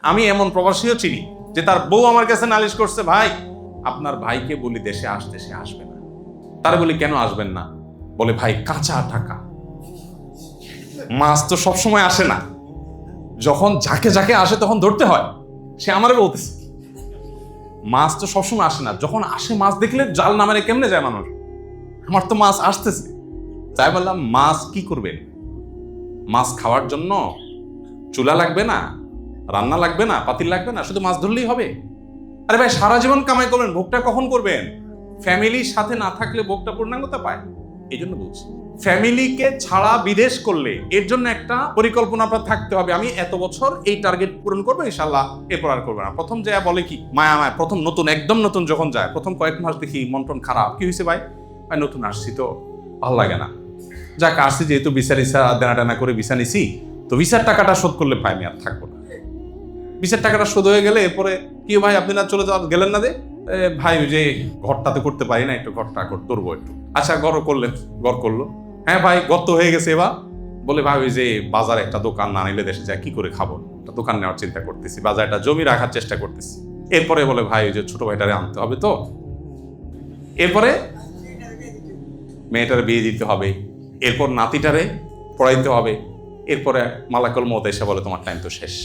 আমি এমন প্রবাসীও চিনি যে তার বউ আমার কাছে নালিশ করছে, ভাই আপনার ভাইকে বলি দেশে আসতে, সে আসবে না। তার বলি কেন আসবেন না? বলে ভাই কাঁচা টাকা, মাছ তো সবসময় আসে না, যখন যাকে যাকে আসে তখন ধরতে হয়। সে আমারে বলতেছে মাছ তো সবসময় আসে না, যখন আসে মাছ দেখলে জাল নামারে কেমনে যায় মানুষ, আমার তো মাছ আসতেছে। তাই বললাম মাছ কি করবেন? মাছ খাওয়ার জন্য চুলা লাগবে না, রান্না লাগবে না, পাতিল লাগবে না, শুধু মাছ ধরলেই হবে। আরে ভাই সারা জীবন কামাই করবেন, ভোগটা কখন করবেন? ফ্যামিলির সাথে না থাকলে ভোগটা পূর্ণাঙ্গতা পায়। এই জন্য বলছি ফ্যামিলিকে ছাড়া বিদেশ করলে এর জন্য একটা পরিকল্পনা আপনার থাকতে হবে। আমি এত বছর এই টার্গেট পূরণ করবো ইনশাল্লাহ, এরপর আর করবো না। প্রথম যে বলে কি মায়া মায়া, প্রথম নতুন একদম নতুন যখন যায়, প্রথম কয়েক মাস দেখি মন টন খারাপ, কি হয়েছে ভাই? ভাই নতুন আসছি তো ভালো লাগে না, যাক আসছি যেহেতু বিচার ইসা দেনা টানা করে ভিসা নিছি, তো ভিসার টাকাটা শোধ করলে ভাই আমি আর থাকবো না। ভিসার টাকাটা শোধ হয়ে গেলে এরপরে কি ভাই আপনি না চলে গেলেন না? ভাই ওই যে ঘরটাতে করতে পারি না, একটু ঘরটা করবো একটু। আচ্ছা ঘর করলেন, ঘর করলো, হ্যাঁ ভাই গত হয়ে গেছে। এবার বলে ভাই ওই যে বাজারে একটা দোকান না নিলে দেশে যায় কি করে খাবো, একটা দোকান নেওয়ার চিন্তা করতেছি, বাজারটা জমি রাখার চেষ্টা করতেছি। এরপরে বলে ভাই ওই যে ছোট ভাইটারে আনতে হবে, তো এরপরে মেয়েটার বিয়ে দিতে হবে, এরপর নাতিটারে পড়াইতে হবে, এরপরে মালাকুল মউত এসে বলে তোমার টাইম তো শেষ।